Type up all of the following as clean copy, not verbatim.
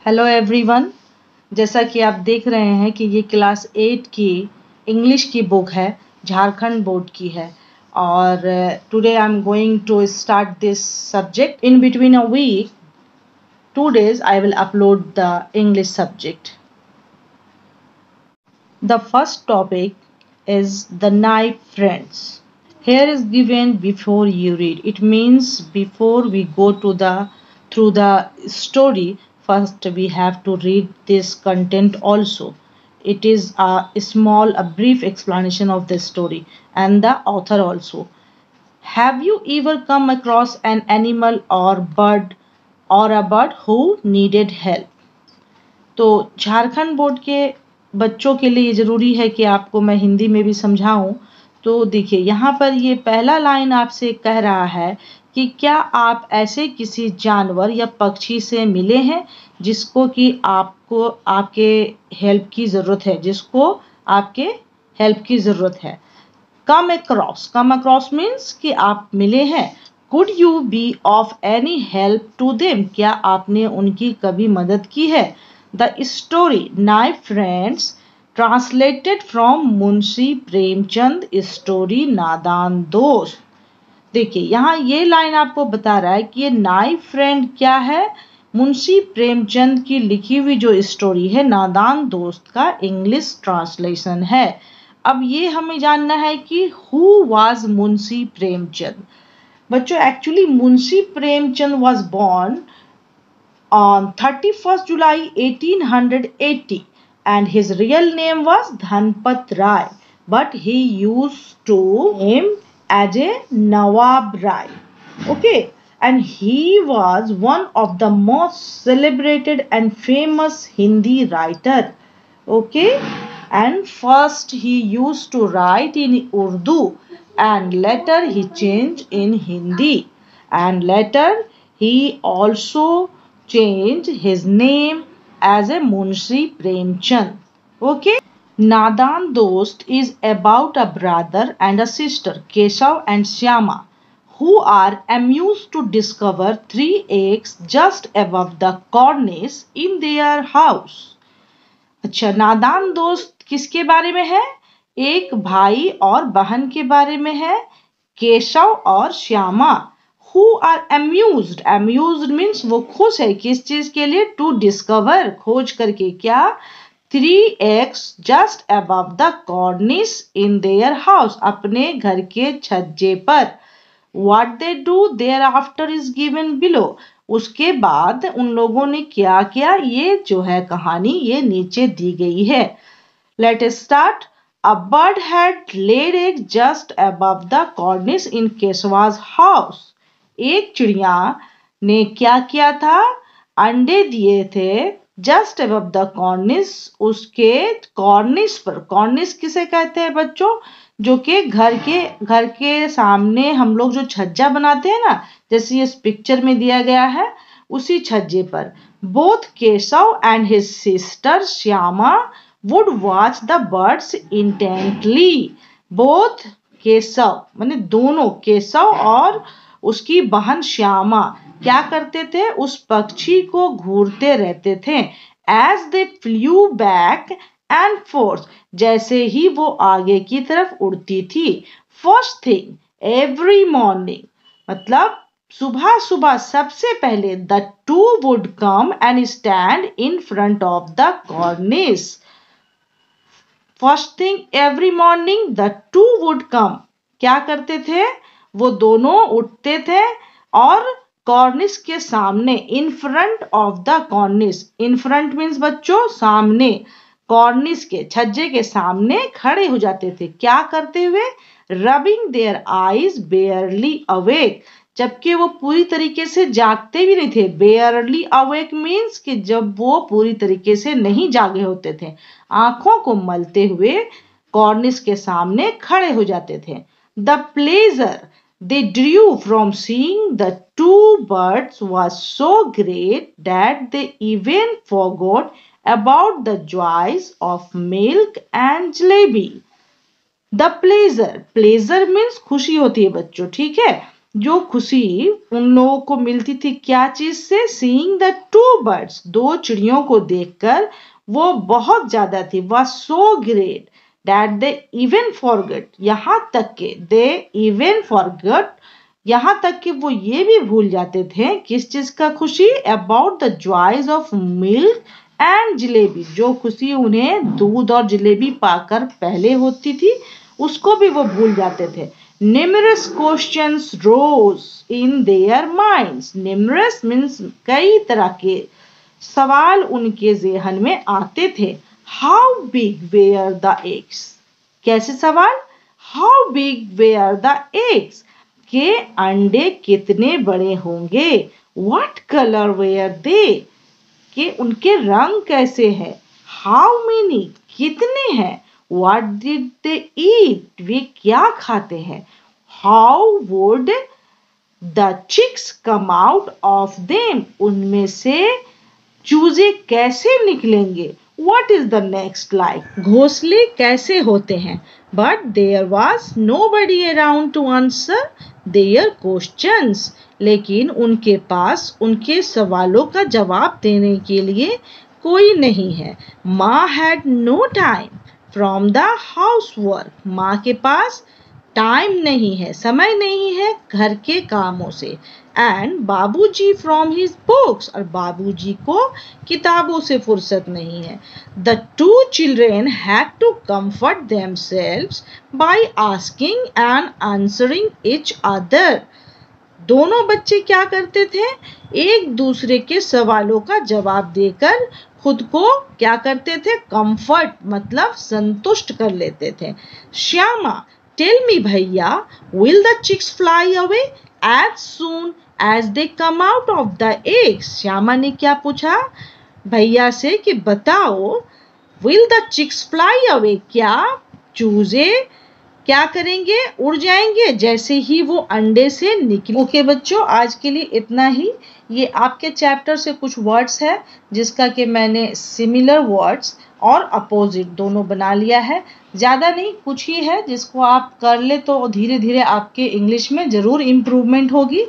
Hello everyone. जैसा कि आप देख रहे हैं कि ये क्लास 8 की इंग्लिश की बुक है, झारखंड बोर्ड की है। और today I am going to start this subject. In between a week 2 days I will upload the English subject. The first topic is the knife friends. Here is given before you read. It means before we go to the through the story, first we have to read this content also. It is a brief explanation of the story and the author also. Have you ever come across an animal or a bird who needed help? तो Jharkhand board के बच्चों के लिए ज़रूरी है कि आपको मैं हिंदी में भी समझाऊं। तो देखिए, यहाँ पर ये पहला लाइन आपसे कह रहा है कि क्या आप ऐसे किसी जानवर या पक्षी से मिले हैं जिसको कि आपको आपके हेल्प की ज़रूरत है, कम अक्रॉस मीन्स कि आप मिले हैं। Could you be of any help to them? क्या आपने उनकी कभी मदद की है? The story naive friends translated from Munshi Premchand story Nadan Dost. देखिए, यहाँ ये लाइन आपको बता रहा है कि ये नाइफ फ्रेंड क्या है, मुंशी प्रेमचंद की लिखी हुई जो स्टोरी है नादान दोस्त का इंग्लिश ट्रांसलेशन है। अब ये हमें जानना है कि हु वाज मुंशी प्रेमचंद। बच्चों, actually Munshi Premchand was born on 31st July 1880 and his real name was Dhanpat Rai, but he used to name as a Nawab Rai. Okay, and he was one of the most celebrated and famous Hindi writer. Okay, and first he used to write in Urdu and later he changed in Hindi, and later he also changed his name as a Munshi Premchand. Okay. Nadan Dost is about a brother and a sister, Keshav and Shyama, who are amused to discover 3 eggs just above the cornice in their house. अच्छा, नादान दोस्त किसके बारे में है? एक भाई और बहन के बारे में है, केशव और Shyama. Who are amused? Amused means वो खुश है किस चीज के लिए? To discover, खोज करके। क्या? 3 eggs just above the cornice in their house, अपने घर के छज्जे पर। What they do thereafter is given below. उसके बाद उन लोगों ने क्या किया, ये जो है कहानी ये नीचे दी गई है। Let us start. A bird had laid eggs just above the cornice in Kesava's house. एक चिड़िया ने क्या किया था? अंडे दिए थे जस्ट अबव द कॉर्निस, उसके कॉर्निस पर। कॉर्निस किसे कहते हैं बच्चों? जो कि घर के सामने हम लोग जो छज्जा बनाते हैं ना, जैसे इस पिक्चर में दिया गया है, उसी छज्जे पर। Both Keshav and his sister Shyama would watch the birds intently. Both Keshav माने दोनों, केशव और उसकी बहन श्यामा क्या करते थे? उस पक्षी को घूरते रहते थे। As they flew back and forth, जैसे ही वो आगे की तरफ उड़ती थी। फर्स्ट थिंग एवरी मॉर्निंग, मतलब सुबह सुबह सबसे पहले, the two would come and stand in front of the कॉर्निस। First thing every morning the two would come, क्या करते थे? वो दोनों उठते थे और कॉर्निस के सामने, in front of the कॉर्निस। In front means बच्चों सामने, कॉर्निस के छज्जे के सामने खड़े हो जाते थे। क्या करते हुए? रबिंग देयर आईज बेयरली अवेक, जबकि वो पूरी तरीके से जागते भी नहीं थे। बेयरली अवेक मीन्स कि जब वो पूरी तरीके से नहीं जागे होते थे, आंखों को मलते हुए कॉर्निस के सामने खड़े हो जाते थे। The pleasure they drew from seeing the two birds was so great that they even forgot about the joys of milk and jalebi. The pleasure means खुशी होती है बच्चों, ठीक है? जो खुशी उन लोगों को मिलती थी क्या चीज से? सीइंग द टू बर्ड्स, दो चिड़ियों को देखकर वो बहुत ज्यादा थी, was so great that they even forget, यहाँ तक के they even forgot, यहाँ तक कि वो ये भी भूल जाते थे किस चीज का खुशी? About the joys of milk and jalebi, जो खुशी उन्हें दूध और जलेबी पाकर पहले होती थी उसको भी वो भूल जाते थे। Numerous questions rose in their minds. Numerous means कई तरह के सवाल उनके ज़हन में आते थे। How big were the eggs? कैसे सवाल? How big were the eggs? के अंडे कितने बड़े होंगे? What color were they? कि उनके रंग कैसे हैं? How many? कितने हैं? What did they eat? वे क्या खाते हैं? How would the chicks come out of them? उनमें से चूजे कैसे निकलेंगे? What is the next like? घोंसले कैसे होते हैं? But there was nobody around to answer their questions. लेकिन उनके पास उनके सवालों का जवाब देने के लिए कोई नहीं है। माँ had no time from the housework. माँ के पास टाइम नहीं है, समय नहीं है घर के कामों से। एंड बाबूजी फ्रॉम हिज बुक्स, और बाबूजी को किताबों से फुर्सत नहीं है। The two children had to comfort themselves by asking and answering each other. दोनों बच्चे क्या करते थे? एक दूसरे के सवालों का जवाब देकर खुद को क्या करते थे? कंफर्ट मतलब संतुष्ट कर लेते थे। श्यामा, टेल मी भैया, will the chicks fly away as soon as they come out of the eggs? Shyama ने क्या पूछा भैया से कि बताओ, will the chicks fly away, क्या चूजे क्या करेंगे? उड़ जाएंगे जैसे ही वो अंडे से निकले। ओके बच्चों, आज के लिए इतना ही। ये आपके चैप्टर से कुछ वर्ड्स है जिसका कि मैंने सिमिलर वर्ड्स और अपोजिट दोनों बना लिया है। ज़्यादा नहीं, कुछ ही है जिसको आप कर ले तो धीरे धीरे आपके इंग्लिश में ज़रूर इम्प्रूवमेंट होगी।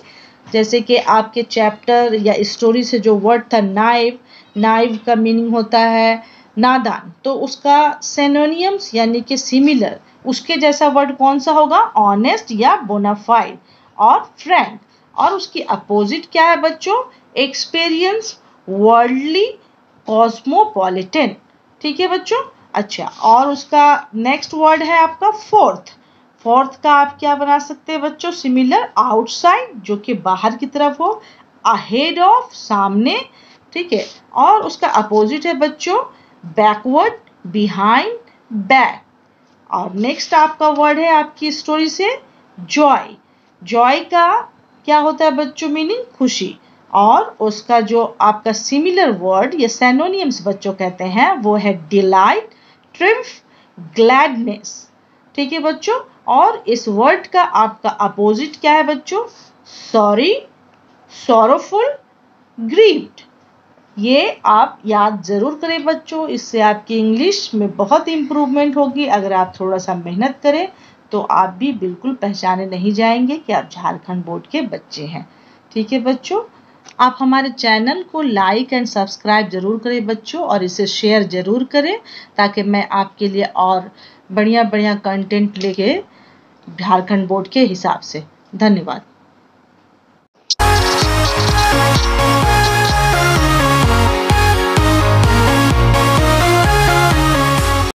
जैसे कि आपके चैप्टर या स्टोरी से जो वर्ड था नाइव, नाइव का मीनिंग होता है नादान, तो उसका सिनोनिम्स यानी कि सिमिलर उसके जैसा वर्ड कौन सा होगा? ऑनेस्ट या बोनाफाइड और फ्रैंक। और उसकी अपोजिट क्या है बच्चों? Experience, worldly, cosmopolitan. ठीक है बच्चों? अच्छा, और उसका नेक्स्ट वर्ड है आपका फोर्थ। फोर्थ का आप क्या बना सकते हैं बच्चों? सिमिलर, आउटसाइड जो कि बाहर की तरफ हो, अहेड ऑफ सामने, ठीक है। और उसका अपोजिट है बच्चों बैकवर्ड, बिहाइंड, बैक। और नेक्स्ट आपका वर्ड है आपकी स्टोरी से जॉय। जॉय का क्या होता है बच्चों? मीनिंग खुशी। और उसका जो आपका सिमिलर वर्ड या सिनोनिम्स बच्चों कहते हैं वो है डिलाइट, ट्रिम्फ, ग्लैडनेस। ठीक है बच्चों? और इस वर्ड का आपका अपोजिट क्या है बच्चों? Sorry, sorrowful, grieved. ये आप याद जरूर करें बच्चों, इससे आपकी इंग्लिश में बहुत इम्प्रूवमेंट होगी। अगर आप थोड़ा सा मेहनत करें तो आप भी बिल्कुल पहचाने नहीं जाएंगे कि आप झारखंड बोर्ड के बच्चे हैं। ठीक है बच्चों? आप हमारे चैनल को लाइक एंड सब्सक्राइब जरूर करें बच्चों, और इसे शेयर जरूर करें ताकि मैं आपके लिए और बढ़िया बढ़िया कंटेंट लेके झारखंड बोर्ड के हिसाब से। धन्यवाद।